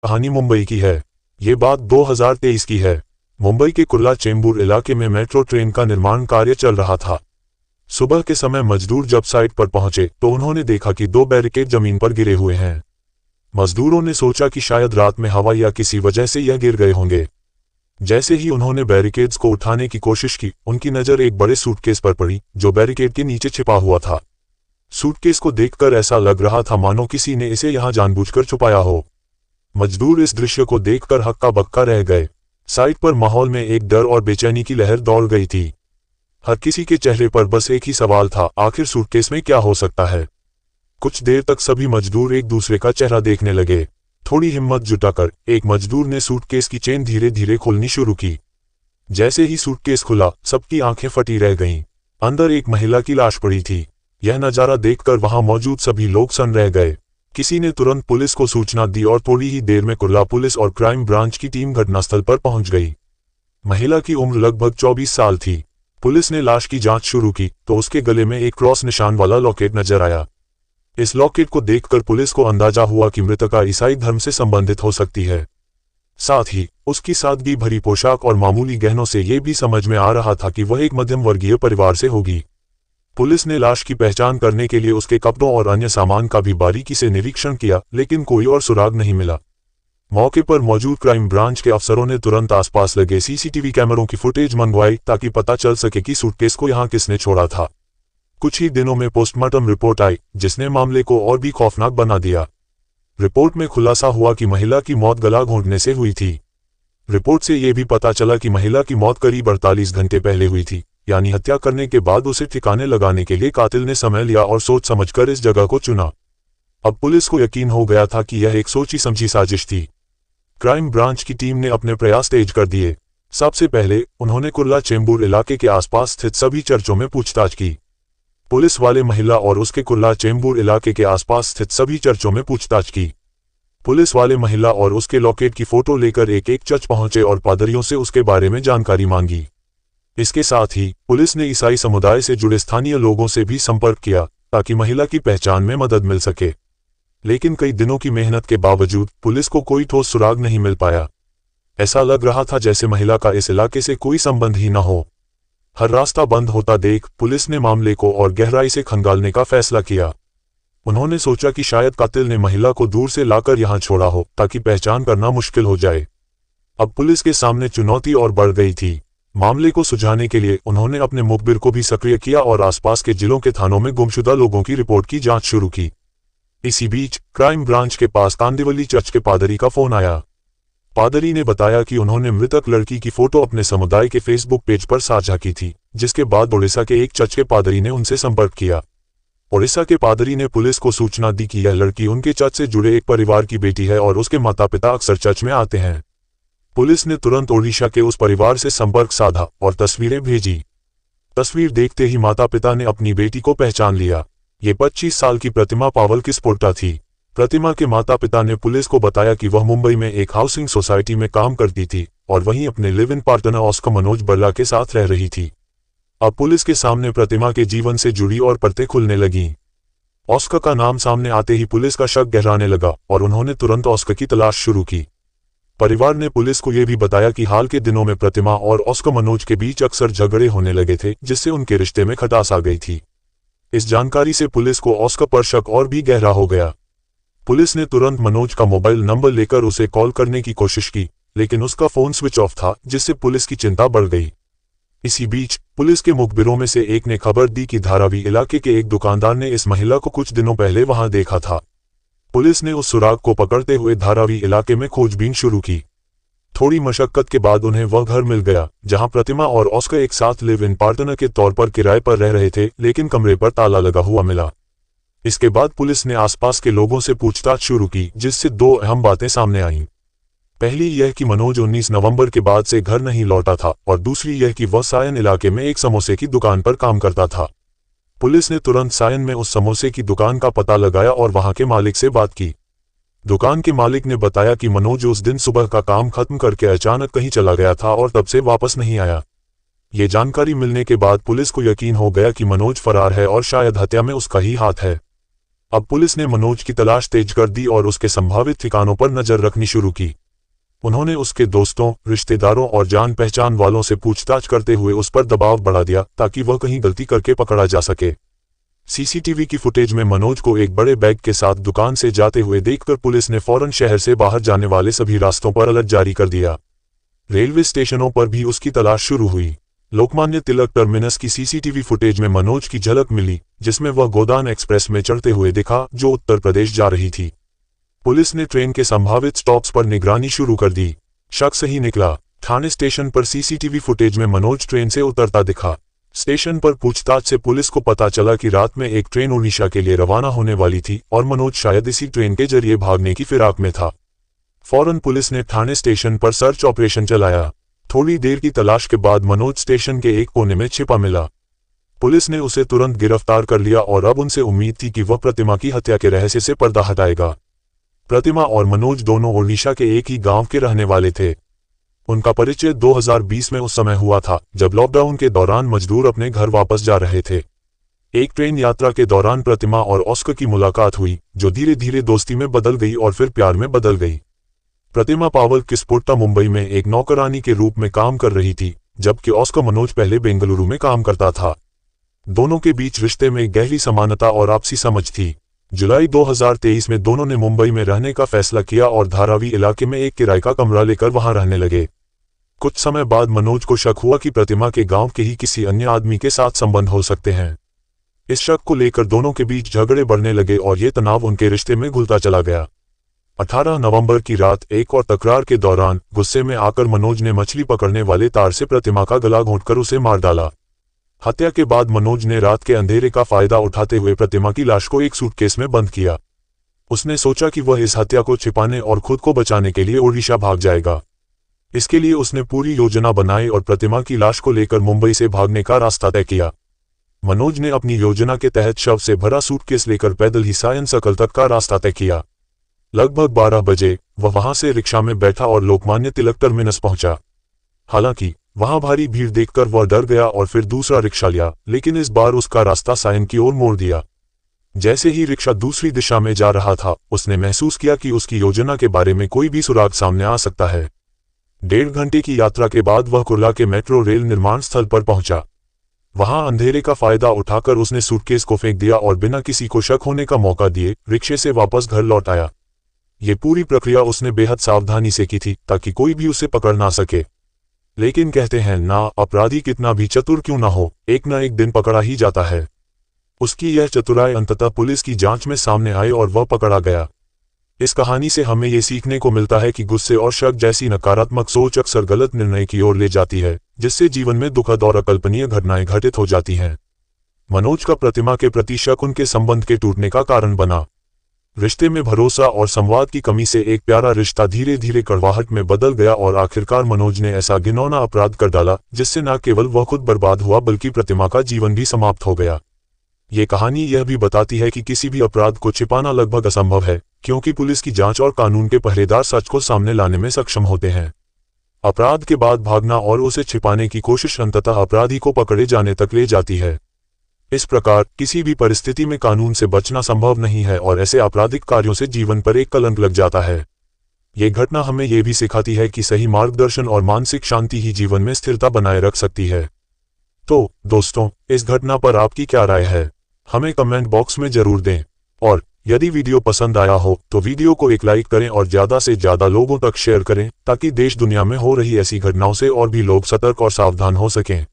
कहानी मुंबई की है। ये बात 2023 की है। मुंबई के कुर्ला चेंबूर इलाके में मेट्रो ट्रेन का निर्माण कार्य चल रहा था। सुबह के समय मजदूर जब साइट पर पहुंचे तो उन्होंने देखा कि 2 बैरिकेड जमीन पर गिरे हुए हैं। मजदूरों ने सोचा कि शायद रात में हवा या किसी वजह से यह गिर गए होंगे। जैसे ही उन्होंने बैरिकेड्स को उठाने की कोशिश की, उनकी नज़र एक बड़े सूटकेस पर पड़ी जो बैरिकेड के नीचे छिपा हुआ था। सूटकेस को देखकर ऐसा लग रहा था मानो किसी ने इसे यहां जानबूझकर छुपाया हो। मजदूर इस दृश्य को देखकर हक्का बक्का रह गए। साइट पर माहौल में एक डर और बेचैनी की लहर दौड़ गई थी। हर किसी के चेहरे पर बस एक ही सवाल था, आखिर सूटकेस में क्या हो सकता है। कुछ देर तक सभी मजदूर एक दूसरे का चेहरा देखने लगे। थोड़ी हिम्मत जुटाकर एक मजदूर ने सूटकेस की चेन धीरे धीरे खोलनी शुरू की। जैसे ही सूटकेस खुला, सबकी आंखें फटी रह गईं। अंदर एक महिला की लाश पड़ी थी। यह नजारा देखकर वहां मौजूद सभी लोग सन्न रह गए। किसी ने तुरंत पुलिस को सूचना दी और थोड़ी ही देर में कुर्ला पुलिस और क्राइम ब्रांच की टीम घटनास्थल पर पहुंच गई। महिला की उम्र लगभग 24 साल थी। पुलिस ने लाश की जांच शुरू की तो उसके गले में एक क्रॉस निशान वाला लॉकेट नजर आया। इस लॉकेट को देखकर पुलिस को अंदाजा हुआ कि मृतका ईसाई धर्म से संबंधित हो सकती है। साथ ही उसकी सादगी भरी पोशाक और मामूली गहनों से यह भी समझ में आ रहा था कि वह एक मध्यम वर्गीय परिवार से होगी। पुलिस ने लाश की पहचान करने के लिए उसके कपड़ों और अन्य सामान का भी बारीकी से निरीक्षण किया, लेकिन कोई और सुराग नहीं मिला। मौके पर मौजूद क्राइम ब्रांच के अफसरों ने तुरंत आसपास लगे सीसीटीवी कैमरों की फुटेज मंगवाई ताकि पता चल सके कि सूटकेस को यहां किसने छोड़ा था। कुछ ही दिनों में पोस्टमार्टम रिपोर्ट आई जिसने मामले को और भी खौफनाक बना दिया। रिपोर्ट में खुलासा हुआ कि महिला की मौत गला घोंटने से हुई थी। रिपोर्ट से यह भी पता चला कि महिला की मौत करीब 48 घंटे पहले हुई थी, यानी हत्या करने के बाद उसे ठिकाने लगाने के लिए कातिल ने समय लिया और सोच समझकर इस जगह को चुना। अब पुलिस को यकीन हो गया था कि यह एक सोची समझी साजिश थी। क्राइम ब्रांच की टीम ने अपने प्रयास तेज कर दिए। सबसे पहले उन्होंने कुर्ला चेंबूर इलाके के आसपास स्थित सभी चर्चों में पूछताछ की। पुलिस वाले महिला और उसके कुर्ला चेंबूर इलाके के आसपास स्थित सभी चर्चों में पूछताछ की। पुलिस वाले महिला और उसके लॉकेट की फोटो लेकर एक एक चर्च पहुंचे और पादरियों से उसके बारे में जानकारी मांगी। इसके साथ ही पुलिस ने ईसाई समुदाय से जुड़े स्थानीय लोगों से भी संपर्क किया ताकि महिला की पहचान में मदद मिल सके। लेकिन कई दिनों की मेहनत के बावजूद पुलिस को कोई ठोस सुराग नहीं मिल पाया। ऐसा लग रहा था जैसे महिला का इस इलाके से कोई संबंध ही न हो। हर रास्ता बंद होता देख पुलिस ने मामले को और गहराई से खंगालने का फैसला किया। उन्होंने सोचा कि शायद कातिल ने महिला को दूर से लाकर यहां छोड़ा हो ताकि पहचान करना मुश्किल हो जाए। अब पुलिस के सामने चुनौती और बढ़ गई थी। मामले को सुलझाने के लिए उन्होंने अपने मुखबिर को भी सक्रिय किया और आसपास के जिलों के थानों में गुमशुदा लोगों की रिपोर्ट की जांच शुरू की। इसी बीच क्राइम ब्रांच के पास कांदिवली चर्च के पादरी का फोन आया। पादरी ने बताया कि उन्होंने मृतक लड़की की फोटो अपने समुदाय के फेसबुक पेज पर साझा की थी, जिसके बाद ओडिशा के एक चर्च के पादरी ने उनसे संपर्क किया। ओडिशा के पादरी ने पुलिस को सूचना दी कि यह लड़की उनके चर्च से जुड़े एक परिवार की बेटी है और उसके माता पिता अक्सर चर्च में आते हैं। पुलिस ने तुरंत ओडिशा के उस परिवार से संपर्क साधा और तस्वीरें भेजी। तस्वीर देखते ही माता पिता ने अपनी बेटी को पहचान लिया। ये 25 साल की प्रतिमा पावल किस्पोर्टा थी। प्रतिमा के माता पिता ने पुलिस को बताया कि वह मुंबई में एक हाउसिंग सोसाइटी में काम करती थी और वहीं अपने live in partner Oscar Manoj Barla के साथ रह रही थी। अब पुलिस के सामने प्रतिमा के जीवन से जुड़ी और परतें खुलने लगीं। ऑस्कर का नाम सामने आते ही पुलिस का शक गहराने लगा और उन्होंने तुरंत ऑस्कर की तलाश शुरू की। परिवार ने पुलिस को यह भी बताया कि हाल के दिनों में प्रतिमा और ऑस्कर मनोज के बीच अक्सर झगड़े होने लगे थे, जिससे उनके रिश्ते में खटास आ गई थी। इस जानकारी से पुलिस को ऑस्कर पर शक और भी गहरा हो गया। पुलिस ने तुरंत मनोज का मोबाइल नंबर लेकर उसे कॉल करने की कोशिश की, लेकिन उसका फोन स्विच ऑफ था, जिससे पुलिस की चिंता बढ़ गई। इसी बीच पुलिस के मुखबिरों में से एक ने खबर दी कि धारावी इलाके के एक दुकानदार ने इस महिला को कुछ दिनों पहले वहां देखा था। पुलिस ने उस सुराग को पकड़ते हुए धारावी इलाके में खोजबीन शुरू की। थोड़ी मशक्कत के बाद उन्हें वह घर मिल गया जहां प्रतिमा और ऑस्कर एक साथ लिव इन पार्टनर के तौर पर किराए पर रह रहे थे, लेकिन कमरे पर ताला लगा हुआ मिला। इसके बाद पुलिस ने आसपास के लोगों से पूछताछ शुरू की, जिससे 2 अहम बातें सामने आईं। पहली यह कि मनोज 19 नवंबर के बाद से घर नहीं लौटा था और दूसरी यह कि वह सायन इलाके में एक समोसे की दुकान पर काम करता था। पुलिस ने तुरंत सायन में उस समोसे की दुकान का पता लगाया और वहां के मालिक से बात की। दुकान के मालिक ने बताया कि मनोज उस दिन सुबह का काम खत्म करके अचानक कहीं चला गया था और तब से वापस नहीं आया। ये जानकारी मिलने के बाद पुलिस को यकीन हो गया कि मनोज फरार है और शायद हत्या में उसका ही हाथ है। अब पुलिस ने मनोज की तलाश तेज कर दी और उसके संभावित ठिकानों पर नजर रखनी शुरू की। उन्होंने उसके दोस्तों, रिश्तेदारों और जान पहचान वालों से पूछताछ करते हुए उस पर दबाव बढ़ा दिया ताकि वह कहीं गलती करके पकड़ा जा सके। सीसीटीवी की फुटेज में मनोज को एक बड़े बैग के साथ दुकान से जाते हुए देखकर पुलिस ने फौरन शहर से बाहर जाने वाले सभी रास्तों पर अलर्ट जारी कर दिया। रेलवे स्टेशनों पर भी उसकी तलाश शुरू हुई। लोकमान्य तिलक टर्मिनस की सीसीटीवी फुटेज में मनोज की झलक मिली, जिसमें वह गोदान एक्सप्रेस में चढ़ते हुए दिखा जो उत्तर प्रदेश जा रही थी। पुलिस ने ट्रेन के संभावित स्टॉप्स पर निगरानी शुरू कर दी। शक सही निकला। ठाणे स्टेशन पर सीसीटीवी फुटेज में मनोज ट्रेन से उतरता दिखा। स्टेशन पर पूछताछ से पुलिस को पता चला कि रात में एक ट्रेन ओडिशा के लिए रवाना होने वाली थी और मनोज शायद इसी ट्रेन के जरिए भागने की फिराक में था। फौरन पुलिस ने ठाणे स्टेशन पर सर्च ऑपरेशन चलाया। थोड़ी देर की तलाश के बाद मनोज स्टेशन के एक कोने में छिपा मिला। पुलिस ने उसे तुरंत गिरफ्तार कर लिया और अब उनसे उम्मीद थी कि वह प्रतिमा की हत्या के रहस्य से पर्दा हटाएगा। प्रतिमा और मनोज दोनों ओडिशा के एक ही गांव के रहने वाले थे। उनका परिचय 2020 में उस समय हुआ था जब लॉकडाउन के दौरान मजदूर अपने घर वापस जा रहे थे। एक ट्रेन यात्रा के दौरान प्रतिमा और ऑस्कर की मुलाकात हुई, जो धीरे धीरे दोस्ती में बदल गई और फिर प्यार में बदल गई। प्रतिमा पावल किस्पोट्टा मुंबई में एक नौकरानी के रूप में काम कर रही थी, जबकि ऑस्कर मनोज पहले बेंगलुरु में काम करता था। दोनों के बीच रिश्ते में गहरी समानता और आपसी समझ थी। जुलाई 2023 में दोनों ने मुंबई में रहने का फैसला किया और धारावी इलाके में एक किराए का कमरा लेकर वहां रहने लगे। कुछ समय बाद मनोज को शक हुआ कि प्रतिमा के गांव के ही किसी अन्य आदमी के साथ संबंध हो सकते हैं। इस शक को लेकर दोनों के बीच झगड़े बढ़ने लगे और ये तनाव उनके रिश्ते में घुलता चला गया। 18 नवंबर की रात एक और तकरार के दौरान गुस्से में आकर मनोज ने मछली पकड़ने वाले तार से प्रतिमा का गला घोंटकर उसे मार डाला। हत्या के बाद मनोज ने रात के अंधेरे का फायदा उठाते हुए प्रतिमा की लाश को एक सूटकेस में बंद किया। उसने सोचा कि वह इस हत्या को छिपाने और खुद को बचाने के लिए ओडिशा भाग जाएगा। इसके लिए उसने पूरी योजना बनाई और प्रतिमा की लाश को लेकर मुंबई से भागने का रास्ता तय किया। मनोज ने अपनी योजना के तहत शव से भरा सूटकेस लेकर पैदल ही सायन सर्कल तक का रास्ता तय किया। लगभग 12 बजे वह वहां से रिक्शा में बैठा और लोकमान्य तिलक टर्मिनस पहुंचा। हालांकि वहां भारी भीड़ देखकर वह डर गया और फिर दूसरा रिक्शा लिया, लेकिन इस बार उसका रास्ता सायन की ओर मोड़ दिया। जैसे ही रिक्शा दूसरी दिशा में जा रहा था, उसने महसूस किया कि उसकी योजना के बारे में कोई भी सुराग सामने आ सकता है। 1.5 घंटे की यात्रा के बाद वह कुर्ला के मेट्रो रेल निर्माण स्थल पर पहुंचा। वहां अंधेरे का फायदा उठाकर उसने सूटकेस को फेंक दिया और बिना किसी को शक होने का मौका दिए रिक्शे से वापस घर लौट आया। ये पूरी प्रक्रिया उसने बेहद सावधानी से की थी ताकि कोई भी उसे पकड़ ना सके। लेकिन कहते हैं ना, अपराधी कितना भी चतुर क्यों ना हो, एक न एक दिन पकड़ा ही जाता है। उसकी यह चतुराई अंततः पुलिस की जांच में सामने आई और वह पकड़ा गया। इस कहानी से हमें ये सीखने को मिलता है कि गुस्से और शक जैसी नकारात्मक सोच अक्सर गलत निर्णय की ओर ले जाती है, जिससे जीवन में दुखद और अकल्पनीय घटनाएं घटित हो जाती हैं। मनोज का प्रतिमा के प्रति शक उनके संबंध के टूटने का कारण बना। रिश्ते में भरोसा और संवाद की कमी से एक प्यारा रिश्ता धीरे धीरे कड़वाहट में बदल गया और आखिरकार मनोज ने ऐसा घिनौना अपराध कर डाला जिससे न केवल वह खुद बर्बाद हुआ बल्कि प्रतिमा का जीवन भी समाप्त हो गया। ये कहानी यह भी बताती है कि किसी भी अपराध को छिपाना लगभग असंभव है, क्योंकि पुलिस की जांच और कानून के पहरेदार सच को सामने लाने में सक्षम होते हैं। अपराध के बाद भागना और उसे छिपाने की कोशिश अंततः अपराधी को पकड़े जाने तक ले जाती है। इस प्रकार किसी भी परिस्थिति में कानून से बचना संभव नहीं है और ऐसे आपराधिक कार्यों से जीवन पर एक कलंक लग जाता है। ये घटना हमें ये भी सिखाती है कि सही मार्गदर्शन और मानसिक शांति ही जीवन में स्थिरता बनाए रख सकती है। तो दोस्तों, इस घटना पर आपकी क्या राय है, हमें कमेंट बॉक्स में जरूर दें। और यदि वीडियो पसंद आया हो तो वीडियो को एक लाइक करें और ज़्यादा से ज़्यादा लोगों तक शेयर करें ताकि देश दुनिया में हो रही ऐसी घटनाओं से और भी लोग सतर्क और सावधान हो सकें।